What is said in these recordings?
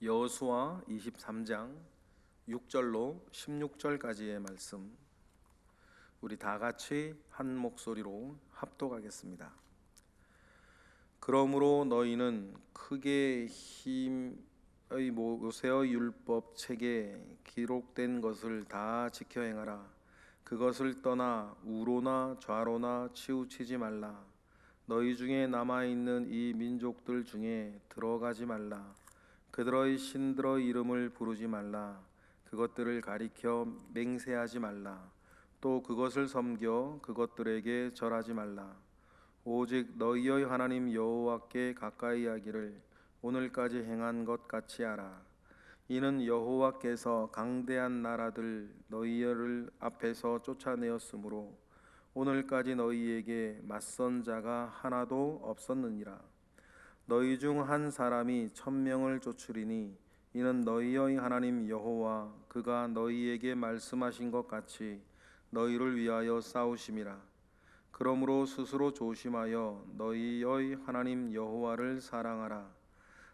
여호수아 23장 6절로 16절까지의 말씀, 우리 다 같이 한 목소리로 합독하겠습니다. 그러므로 너희는 크게 힘의 모세의 율법 책에 기록된 것을 다 지켜 행하라. 그것을 떠나 우로나 좌로나 치우치지 말라. 너희 중에 남아있는 이 민족들 중에 들어가지 말라. 그들의 신들의 이름을 부르지 말라. 그것들을 가리켜 맹세하지 말라. 또 그것을 섬겨 그것들에게 절하지 말라. 오직 너희의 하나님 여호와께 가까이 하기를 오늘까지 행한 것 같이 하라. 이는 여호와께서 강대한 나라들 너희를 앞에서 쫓아내었으므로 오늘까지 너희에게 맞선 자가 하나도 없었느니라. 너희 중 한 사람이 1000명을 쫓으리니 이는 너희의 하나님 여호와 그가 너희에게 말씀하신 것 같이 너희를 위하여 싸우심이라. 그러므로 스스로 조심하여 너희의 하나님 여호와를 사랑하라.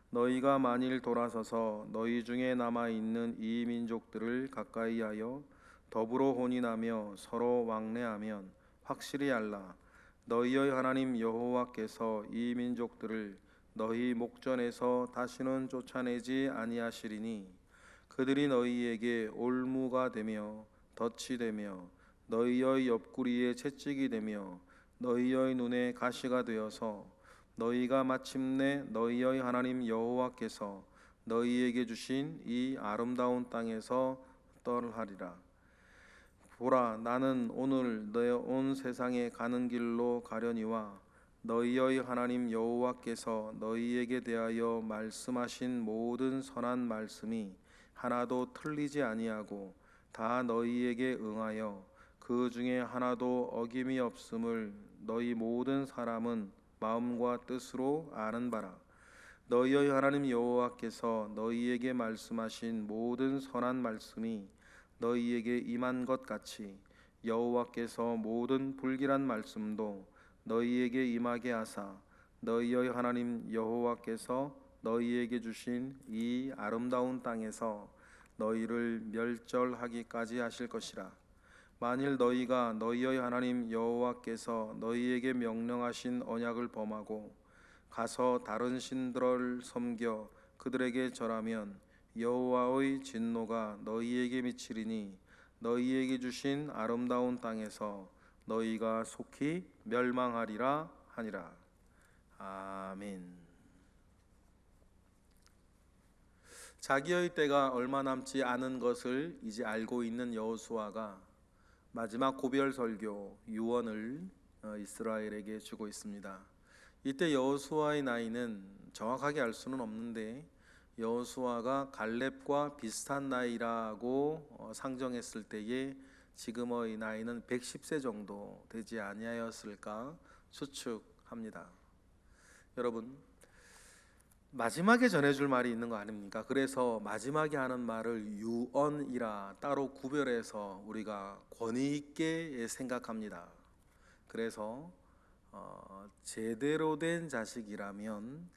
너희가 만일 돌아서서 너희 중에 남아있는 이 민족들을 가까이하여 더불어 혼인하며 서로 왕래하면 확실히 알라. 너희의 하나님 여호와께서 이 민족들을 너희 목전에서 다시는 쫓아내지 아니하시리니 그들이 너희에게 올무가 되며 덫이 되며 너희의 옆구리에 채찍이 되며 너희의 눈에 가시가 되어서 너희가 마침내 너희의 하나님 여호와께서 너희에게 주신 이 아름다운 땅에서 떠나리라. 보라, 나는 오늘 너희 온 세상에 가는 길로 가려니와 너희의 하나님 여호와께서 너희에게 대하여 말씀하신 모든 선한 말씀이 하나도 틀리지 아니하고 다 너희에게 응하여 그 중에 하나도 어김이 없음을 너희 모든 사람은 마음과 뜻으로 아는 바라. 너희의 하나님 여호와께서 너희에게 말씀하신 모든 선한 말씀이 너희에게 임한 것 같이 여호와께서 모든 불길한 말씀도 너희에게 임하게 하사 너희의 하나님 여호와께서 너희에게 주신 이 아름다운 땅에서 너희를 멸절하기까지 하실 것이라. 만일 너희가 너희의 하나님 여호와께서 너희에게 명령하신 언약을 범하고 가서 다른 신들을 섬겨 그들에게 절하면 여호와의 진노가 너희에게 미치리니 너희에게 주신 아름다운 땅에서 너희가 속히 멸망하리라 하니라. 아멘. 자기의 때가 얼마 남지 않은 것을 이제 알고 있는 여호수아가 마지막 고별 설교 유언을 이스라엘에게 주고 있습니다. 이때 여호수아의 나이는 정확하게 알 수는 없는데 여호수아가 갈렙과 비슷한 나이라고 상정했을 때에 지금의 나이는 110세 정도 되지 아니하였을까 추측합니다. 여러분, 마지막에 전해줄 말이 있는 거 아닙니까? 그래서 마지막에 하는 말을 유언이라 따로 구별해서 우리가 권위 있게 생각합니다. 그래서 제대로 된 자식이라면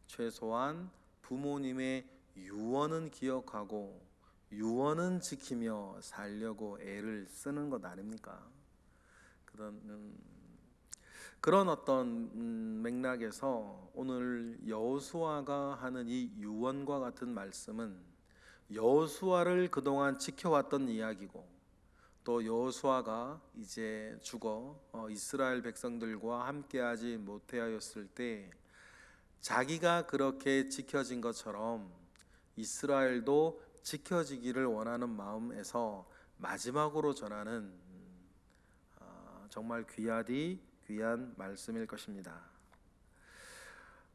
최소한 부모님의 유언은 기억하고 유언은 지키며 살려고 애를 쓰는 것 아닙니까? 그런 어떤 맥락에서 오늘 여호수아가 하는 이 유언과 같은 말씀은 여호수아를 그동안 지켜왔던 이야기고 또 여호수아가 이제 죽어 이스라엘 백성들과 함께하지 못하였을 때 자기가 그렇게 지켜진 것처럼 이스라엘도 지켜지기를 원하는 마음에서 마지막으로 전하는 정말 귀한 말씀일 것입니다.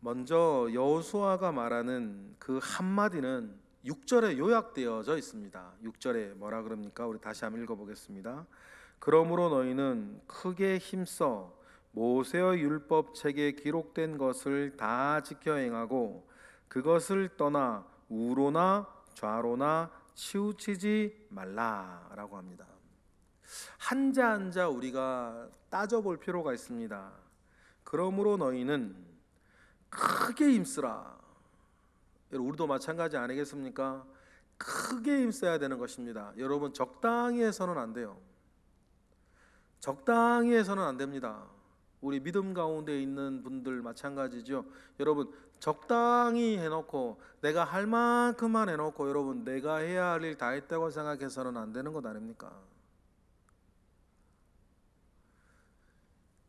먼저 여호수아가 말하는 그 한마디는 6절에 요약되어져 있습니다. 6절에 뭐라 그럽니까? 우리 다시 한번 읽어보겠습니다. 그러므로 너희는 크게 힘써 모세의 율법 책에 기록된 것을 다 지켜 행하고 그것을 떠나 우로나 좌로나 치우치지 말라라고 합니다. 한자 한자 우리가 따져볼 필요가 있습니다. 그러므로 너희는 크게 힘쓰라. 여러분, 우리도 마찬가지 아니겠습니까? 크게 힘써야 되는 것입니다. 여러분, 적당히 해서는 안 돼요. 적당히 해서는 안 됩니다. 우리 믿음 가운데 있는 분들 마찬가지죠. 여러분, 적당히 해놓고 내가 할 만큼만 해놓고 여러분 내가 해야 할 일 다 했다고 생각해서는 안 되는 것 아닙니까?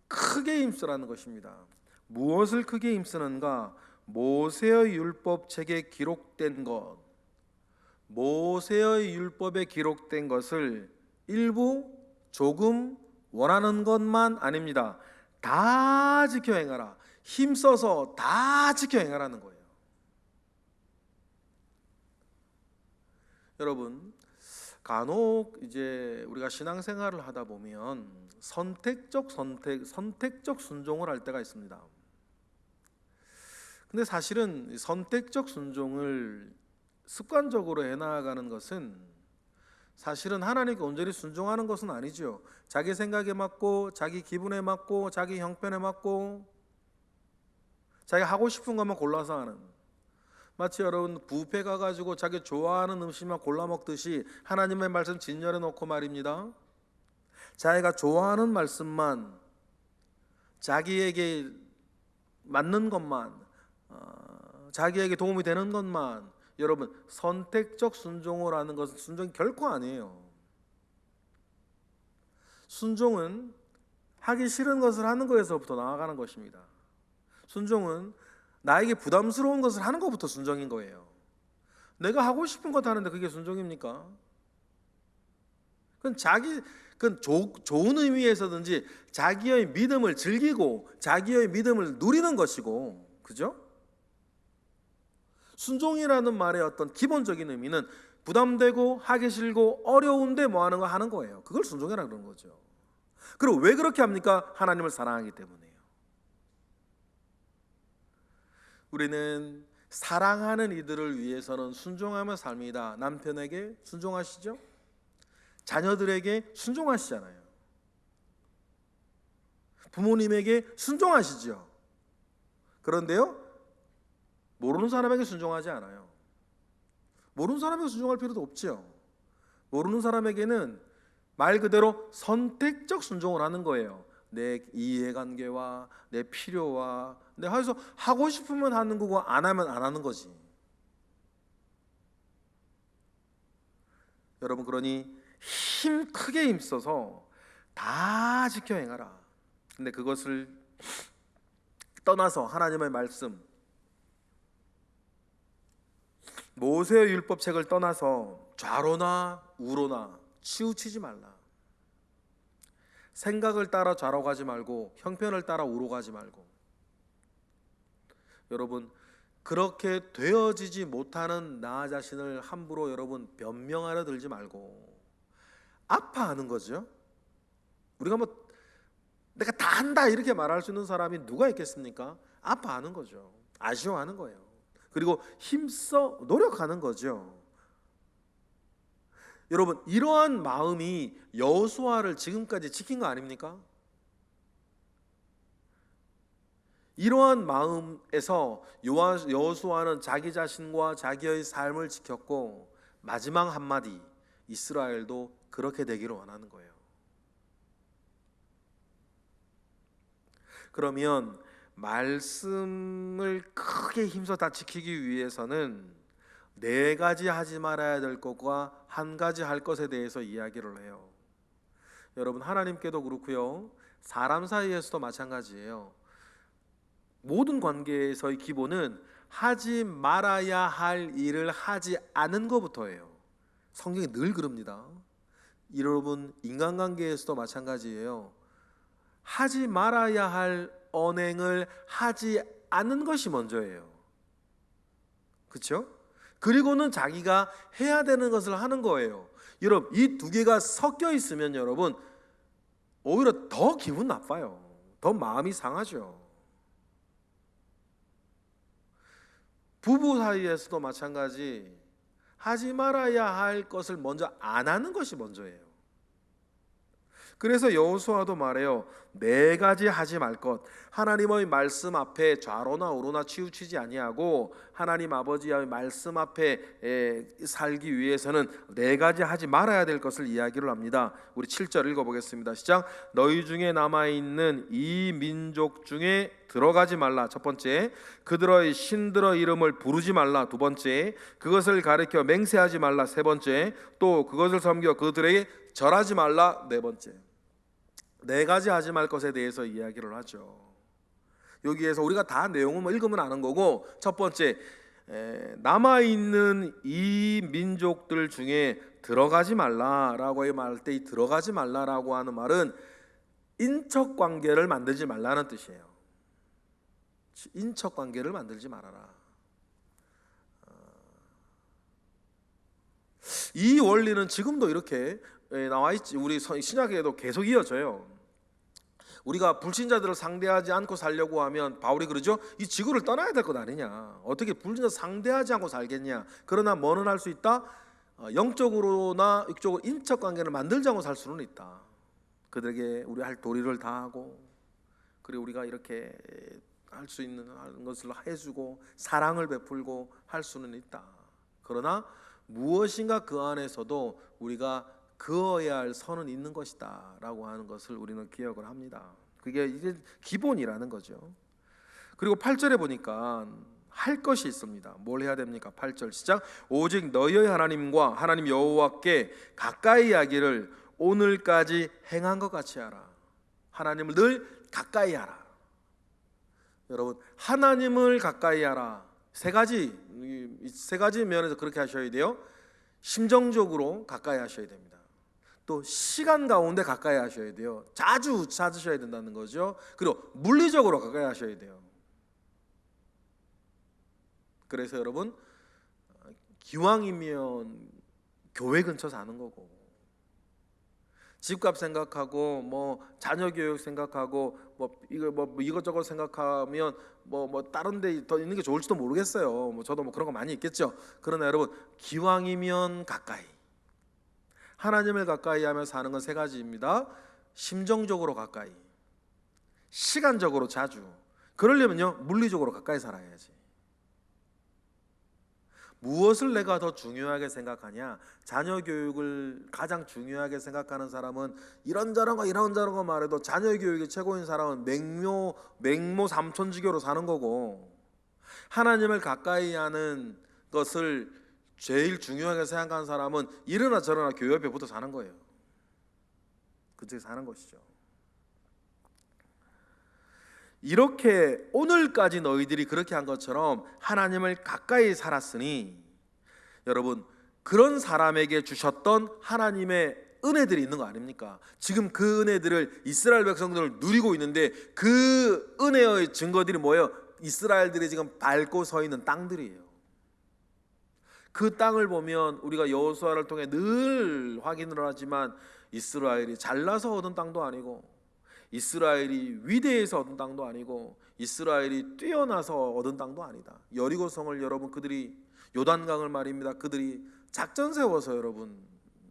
크게 힘쓰라는 것입니다. 무엇을 크게 힘쓰는가? 모세의 율법책에 기록된 것, 모세의 율법에 기록된 것을 일부 조금 원하는 것만 아닙니다. 다 지켜 행하라. 힘써서 다 지켜 행하라는 거예요. 여러분, 간혹 이제 우리가 신앙생활을 하다 보면 선택적 순종을 할 때가 있습니다. 근데 사실은 선택적 순종을 습관적으로 해나가는 것은 사실은 하나님께 온전히 순종하는 것은 아니죠. 자기 생각에 맞고 자기 기분에 맞고 자기 형편에 맞고 자기 하고 싶은 것만 골라서 하는, 마치 여러분 뷔페 가가지고 자기 좋아하는 음식만 골라 먹듯이 하나님의 말씀 진열해 놓고 말입니다, 자기가 좋아하는 말씀만, 자기에게 맞는 것만, 자기에게 도움이 되는 것만. 여러분, 선택적 순종을 하는 것은 순종이 결코 아니에요. 순종은 하기 싫은 것을 하는 것에서부터 나아가는 것입니다. 순종은 나에게 부담스러운 것을 하는 것부터 순종인 거예요. 내가 하고 싶은 것 하는데 그게 순종입니까? 그건 좋은 의미에서든지 자기의 믿음을 즐기고 자기의 믿음을 누리는 것이고, 그죠? 순종이라는 말의 어떤 기본적인 의미는 부담되고 하기 싫고 어려운데 뭐 하는 거 하는 거예요. 그걸 순종이라 그러는 거죠. 그리고 왜 그렇게 합니까? 하나님을 사랑하기 때문에요. 우리는 사랑하는 이들을 위해서는 순종하며 삽니다. 남편에게 순종하시죠? 자녀들에게 순종하시잖아요. 부모님에게 순종하시죠. 그런데요, 모르는 사람에게 순종하지 않아요. 모르는 사람에게 순종할 필요도 없죠. 모르는 사람에게는 말 그대로 선택적 순종을 하는 거예요. 내 이해관계와 내 필요와 내가 해서 하고 싶으면 하는 거고 안 하면 안 하는 거지. 여러분, 그러니 크게 힘써서 다 지켜 행하라. 근데 그것을 떠나서 하나님의 말씀, 모세의 율법책을 떠나서 좌로나 우로나 치우치지 말라. 생각을 따라 좌로 가지 말고 형편을 따라 우로 가지 말고. 여러분, 그렇게 되어지지 못하는 나 자신을 함부로 여러분 변명하려 들지 말고 아파하는 거죠. 우리가 뭐 내가 다 한다 이렇게 말할 수 있는 사람이 누가 있겠습니까? 아파하는 거죠. 아쉬워하는 거예요. 그리고 힘써 노력하는 거죠. 여러분, 이러한 마음이 여호수아를 지금까지 지킨 거 아닙니까? 이러한 마음에서 여호수아는 자기 자신과 자기의 삶을 지켰고, 마지막 한마디, 이스라엘도 그렇게 되기를 원하는 거예요. 그러면 말씀을 크게 힘써 다 지키기 위해서는 네 가지 하지 말아야 될 것과 한 가지 할 것에 대해서 이야기를 해요. 여러분, 하나님께도 그렇고요, 사람 사이에서도 마찬가지예요. 모든 관계에서의 기본은 하지 말아야 할 일을 하지 않은 것부터예요. 성경이 늘 그럽니다. 여러분, 인간관계에서도 마찬가지예요. 하지 말아야 할 언행을 하지 않는 것이 먼저예요. 그렇죠? 그리고는 자기가 해야 되는 것을 하는 거예요. 여러분, 이 두 개가 섞여 있으면 여러분 오히려 더 기분 나빠요. 더 마음이 상하죠. 부부 사이에서도 마찬가지, 하지 말아야 할 것을 먼저 안 하는 것이 먼저예요. 그래서 여호수아도 말해요. 네 가지 하지 말 것. 하나님의 말씀 앞에 좌로나 우로나 치우치지 아니하고 하나님 아버지의 말씀 앞에 살기 위해서는 네 가지 하지 말아야 될 것을 이야기를 합니다. 우리 7절 읽어보겠습니다. 시작. 너희 중에 남아있는 이 민족 중에 들어가지 말라. 첫 번째, 그들의 신들의 이름을 부르지 말라. 두 번째, 그것을 가리켜 맹세하지 말라. 세 번째, 또 그것을 섬겨 그들에게 절하지 말라. 네 번째. 네 가지 하지 말 것에 대해서 이야기를 하죠. 여기에서 우리가 다 내용을 읽으면 아는 거고, 첫 번째, 남아있는 이 민족들 중에 들어가지 말라라고 말할 때 이 들어가지 말라라고 하는 말은 인척관계를 만들지 말라는 뜻이에요. 인척관계를 만들지 말아라. 이 원리는 지금도 이렇게 나와 있지. 우리 신약에도 계속 이어져요. 우리가 불신자들을 상대하지 않고 살려고 하면 바울이 그러죠. 이 지구를 떠나야 될 것 아니냐. 어떻게 불신자 상대하지 않고 살겠냐. 그러나 뭐는 할 수 있다. 영적으로나 육적으로 인척관계를 만들자고 살 수는 있다. 그들에게 우리 할 도리를 다하고, 그리고 우리가 이렇게 할 수 있는 것을 해주고 사랑을 베풀고 할 수는 있다. 그러나 무엇인가 그 안에서도 우리가 그어야 할 선은 있는 것이다 라고 하는 것을 우리는 기억을 합니다. 그게 이제 기본이라는 거죠. 그리고 8절에 보니까 할 것이 있습니다. 뭘 해야 됩니까? 8절 시작. 오직 너희의 하나님과 하나님 여호와께 가까이 하기를 오늘까지 행한 것 같이 하라. 하나님을 늘 가까이 하라. 여러분, 하나님을 가까이 하라. 세 가지 면에서 그렇게 하셔야 돼요. 심정적으로 가까이 하셔야 됩니다. 또 시간 가운데 가까이 하셔야 돼요. 자주 찾으셔야 된다는 거죠. 그리고 물리적으로 가까이 하셔야 돼요. 그래서 여러분, 기왕이면 교회 근처 사는 거고, 집값 생각하고 뭐 자녀 교육 생각하고 뭐 이것저것 생각하면 뭐 다른 데 더 있는 게 좋을지도 모르겠어요. 뭐 저도 뭐 그런 거 많이 있겠죠. 그러나 여러분, 기왕이면 가까이, 하나님을 가까이 하며 사는 건 세 가지입니다. 심정적으로 가까이, 시간적으로 자주. 그러려면요, 물리적으로 가까이 살아야지. 무엇을 내가 더 중요하게 생각하냐? 자녀 교육을 가장 중요하게 생각하는 사람은 이런저런 거 말해도 자녀 교육이 최고인 사람은 맹모 삼천지교로 사는 거고, 하나님을 가까이 하는 것을 제일 중요하게 생각하는 사람은 이러나 저러나 교회 옆에 붙어 사는 거예요. 그쪽에 사는 것이죠. 이렇게 오늘까지 너희들이 그렇게 한 것처럼 하나님을 가까이 살았으니, 여러분, 그런 사람에게 주셨던 하나님의 은혜들이 있는 거 아닙니까? 지금 그 은혜들을 이스라엘 백성들을 누리고 있는데, 그 은혜의 증거들이 뭐예요? 이스라엘들이 지금 밟고 서 있는 땅들이에요. 그 땅을 보면 우리가 여호수아를 통해 늘 확인을 하지만, 이스라엘이 잘나서 얻은 땅도 아니고, 이스라엘이 위대해서 얻은 땅도 아니고, 이스라엘이 뛰어나서 얻은 땅도 아니다. 여리고성을 여러분, 그들이 요단강을 말입니다. 그들이 작전 세워서 여러분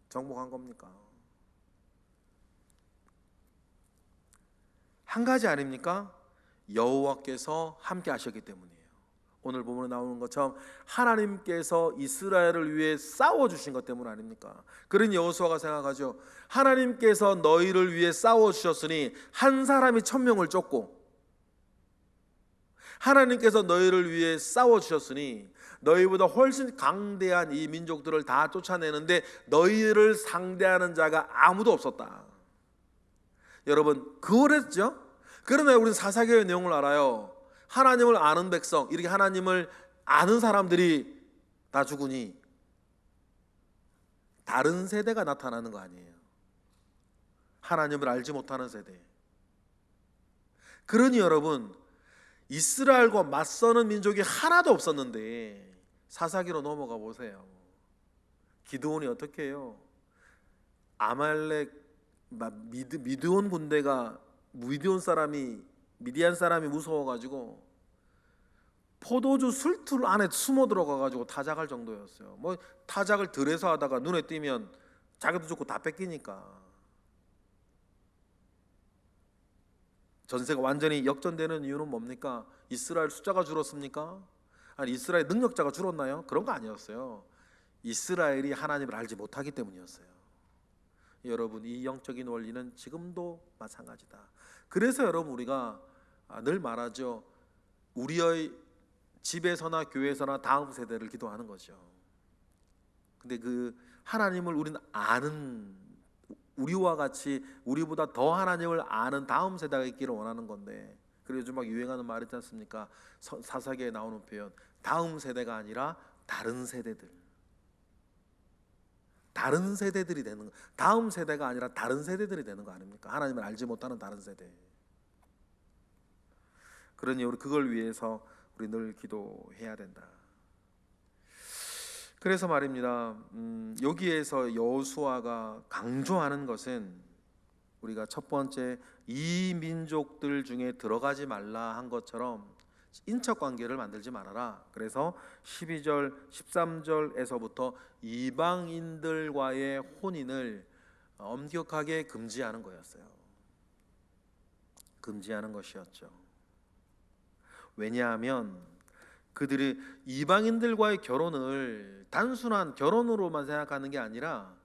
정복한 겁니까? 한 가지 아닙니까? 여호와께서 함께 하셨기 때문이에요. 오늘 본문에 나오는 것처럼 하나님께서 이스라엘을 위해 싸워주신 것 때문 아닙니까? 그런 여호수아가 생각하죠. 하나님께서 너희를 위해 싸워주셨으니 한 사람이 1000명을 쫓고, 하나님께서 너희를 위해 싸워주셨으니 너희보다 훨씬 강대한 이 민족들을 다 쫓아내는데 너희를 상대하는 자가 아무도 없었다. 여러분, 그랬죠? 그러나 우리는 사사기의 내용을 알아요. 하나님을 아는 백성, 이렇게 하나님을 아는 사람들이 다 죽으니 다른 세대가 나타나는 거 아니에요. 하나님을 알지 못하는 세대. 그러니 여러분, 이스라엘과 맞서는 민족이 하나도 없었는데 사사기로 넘어가 보세요. 기드온이 어떻게 해요? 아말렉 미드온 군대가, 미디안 사람이 무서워가지고 포도주 술틀 안에 숨어 들어가가지고 타작할 정도였어요. 뭐 타작을 들에서 하다가 눈에 띄면 자기도 죽고 다 뺏기니까. 전세가 완전히 역전되는 이유는 뭡니까? 이스라엘 숫자가 줄었습니까? 아니 이스라엘 능력자가 줄었나요? 그런 거 아니었어요. 이스라엘이 하나님을 알지 못하기 때문이었어요. 여러분, 이 영적인 원리는 지금도 마찬가지다. 그래서 여러분, 우리가 늘 말하죠. 우리의 집에서나 교회에서나 다음 세대를 기도하는 거죠. 근데 그 하나님을 우리는 아는, 우리와 같이 우리보다 더 하나님을 아는 다음 세대가 있기를 원하는 건데, 그리고 요즘 막 유행하는 말 있지 않습니까? 사사기에 나오는 표현, 다음 세대가 아니라 다른 세대들, 다른 세대들이 되는 거. 다음 세대가 아니라 다른 세대들이 되는 거 아닙니까? 하나님을 알지 못하는 다른 세대. 그러니 우리 그걸 위해서 우리 늘 기도해야 된다. 그래서 말입니다. 여기에서 여호수아가 강조하는 것은 우리가 첫 번째 이 민족들 중에 들어가지 말라 한 것처럼 인척 관계를 만들지 말아라. 그래서 12절, 13절에서부터 이방인들과의 혼인을 엄격하게 금지하는 거였어요. 금지하는 것이었죠. 왜냐하면 그들이 이방인들과의 결혼을 단순한 결혼으로만 생각하는 게 아니라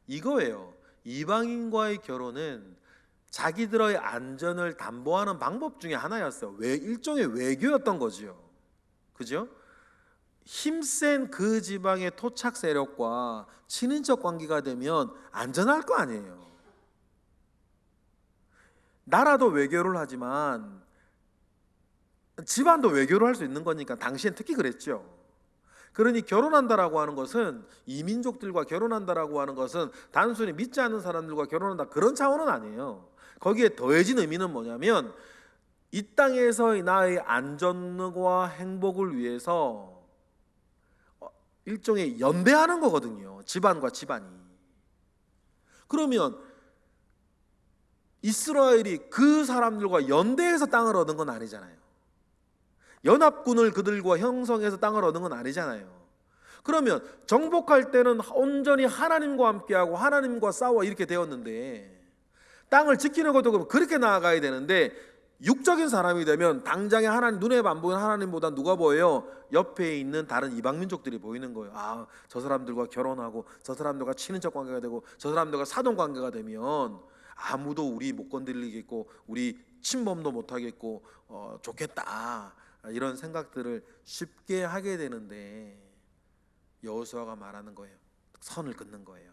이거예요. 이방인과의 결혼은 자기들의 안전을 담보하는 방법 중에 하나였어요. 일종의 외교였던 거지요. 그죠? 힘센 그 지방의 토착 세력과 친인척 관계가 되면 안전할 거 아니에요. 나라도 외교를 하지만 집안도 외교를 할 수 있는 거니까 당시엔 특히 그랬죠. 그러니 결혼한다라고 하는 것은, 이민족들과 결혼한다라고 하는 것은 단순히 믿지 않는 사람들과 결혼한다 그런 차원은 아니에요. 거기에 더해진 의미는 뭐냐면 이 땅에서의 나의 안전과 행복을 위해서 일종의 연대하는 거거든요. 집안과 집안이. 그러면 이스라엘이 그 사람들과 연대해서 땅을 얻은 건 아니잖아요. 연합군을 그들과 형성해서 땅을 얻은 건 아니잖아요. 그러면 정복할 때는 온전히 하나님과 함께하고 하나님과 싸워 이렇게 되었는데, 땅을 지키는 것도 그렇게 나아가야 되는데 육적인 사람이 되면 당장에 하나님, 눈에 안 보이는 하나님보다 누가 보여요? 옆에 있는 다른 이방민족들이 보이는 거예요. 아, 저 사람들과 결혼하고 저 사람들과 친인척 관계가 되고 저 사람들과 사돈 관계가 되면 아무도 우리 못 건드리겠고 우리 침범도 못 하겠고 좋겠다, 이런 생각들을 쉽게 하게 되는데 여호수아가 말하는 거예요. 선을 긋는 거예요.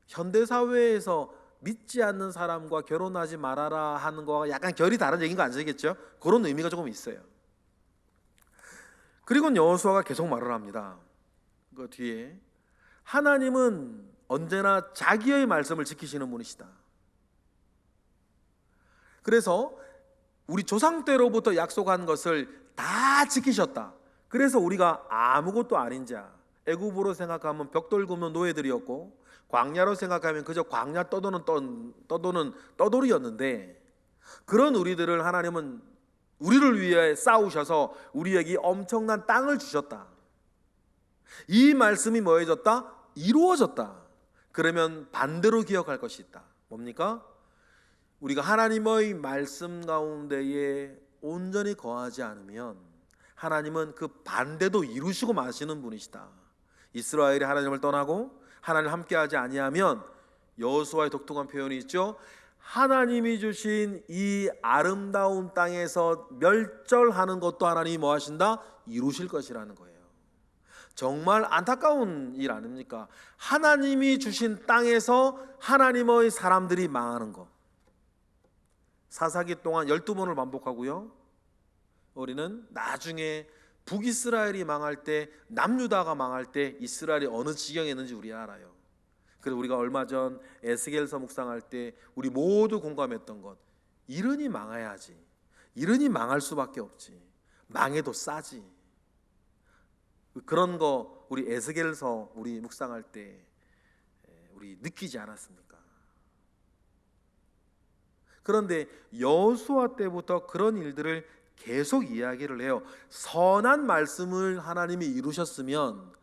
현대 사회에서 믿지 않는 사람과 결혼하지 말아라 하는 거와 약간 결이 다른 얘기인 거 아시겠죠? 그런 의미가 조금 있어요. 그리고 여호수아가 계속 말을 합니다. 그 뒤에 하나님은 언제나 자기의 말씀을 지키시는 분이시다. 그래서 우리 조상 때로부터 약속한 것을 다 지키셨다. 그래서 우리가 아무것도 아닌 자, 애굽으로 생각하면 벽돌 굽는 노예들이었고, 광야로 생각하면 그저 광야 떠도는 떠돌이였는데, 그런 우리들을 하나님은 우리를 위해 싸우셔서 우리에게 엄청난 땅을 주셨다. 이 말씀이 뭐해졌다? 이루어졌다. 그러면 반대로 기억할 것이 있다. 뭡니까? 우리가 하나님의 말씀 가운데에 온전히 거하지 않으면 하나님은 그 반대도 이루시고 마시는 분이시다. 이스라엘이 하나님을 떠나고 하나님을 함께하지 아니하면, 여호수아의 독특한 표현이 있죠. 하나님이 주신 이 아름다운 땅에서 멸절하는 것도 하나님이 뭐 하신다? 이루실 것이라는 거예요. 정말 안타까운 일 아닙니까? 하나님이 주신 땅에서 하나님의 사람들이 망하는 것. 사사기 동안 12번을 반복하고요. 우리는 나중에 북이스라엘이 망할 때, 남유다가 망할 때 이스라엘이 어느 지경에 있는지 우리 알아요. 그래서 우리가 얼마 전 에스겔서 묵상할 때 우리 모두 공감했던 것, 이른이 망해야지, 이른이 망할 수밖에 없지, 망해도 싸지. 그런 거 우리 에스겔서 우리 묵상할 때 우리 느끼지 않았습니까? 그런데 여호수아 때부터 그런 일들을 계속 이야기를 해요. 선한 말씀을 하나님이 이루셨으면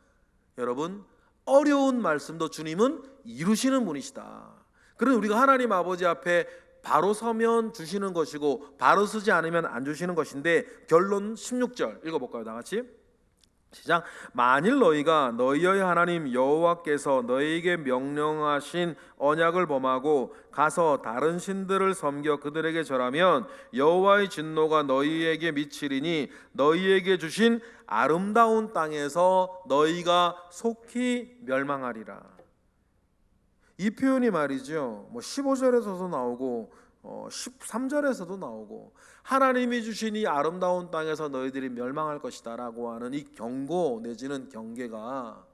여러분, 어려운 말씀도 주님은 이루시는 분이시다. 그래서 우리가 하나님 아버지 앞에 바로 서면 주시는 것이고 바로 서지 않으면 안 주시는 것인데, 결론 16절 읽어볼까요? 다 같이 시작. 만일 너희가 너희의 하나님 여호와께서 너희에게 명령하신 언약을 범하고 가서 다른 신들을 섬겨 그들에게 절하면 여호와의 진노가 너희에게 미치리니 너희에게 주신 아름다운 땅에서 너희가 속히 멸망하리라. 이 표현이 말이죠, 15절에서도 나오고 13절에서도 나오고, 하나님이 주신 이 아름다운 땅에서 너희들이 멸망할 것이다 라고 하는 이 경고 내지는 경계가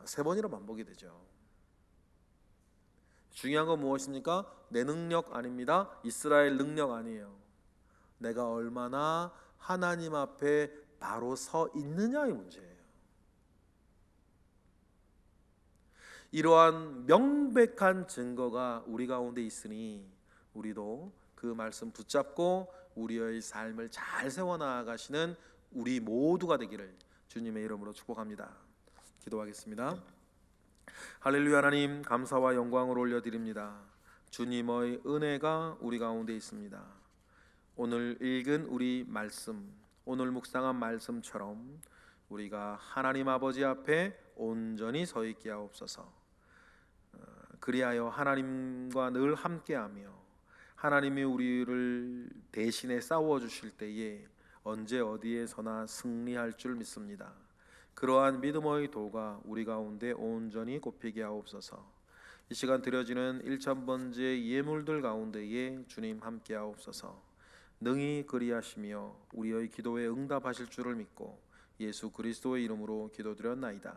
세 번이나 반복이 되죠. 중요한 건 무엇입니까? 내 능력 아닙니다. 이스라엘 능력 아니에요. 내가 얼마나 하나님 앞에 바로 서 있느냐의 문제예요. 이러한 명백한 증거가 우리 가운데 있으니 우리도 그 말씀 붙잡고 우리의 삶을 잘 세워나가시는 우리 모두가 되기를 주님의 이름으로 축복합니다. 기도하겠습니다. 할렐루야. 하나님, 감사와 영광을 올려드립니다. 주님의 은혜가 우리 가운데 있습니다. 오늘 읽은 우리 말씀, 오늘 묵상한 말씀처럼 우리가 하나님 아버지 앞에 온전히 서 있게 하옵소서. 그리하여 하나님과 늘 함께하며 하나님이 우리를 대신에 싸워주실 때에 언제 어디에서나 승리할 줄 믿습니다. 그러한 믿음의 도가 우리 가운데 온전히 굽히게 하옵소서. 이 시간 드려지는 1000번째 예물들 가운데에 주님 함께 하옵소서. 능히 그리하시며 우리의 기도에 응답하실 줄을 믿고 예수 그리스도의 이름으로 기도드렸나이다.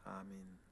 아멘.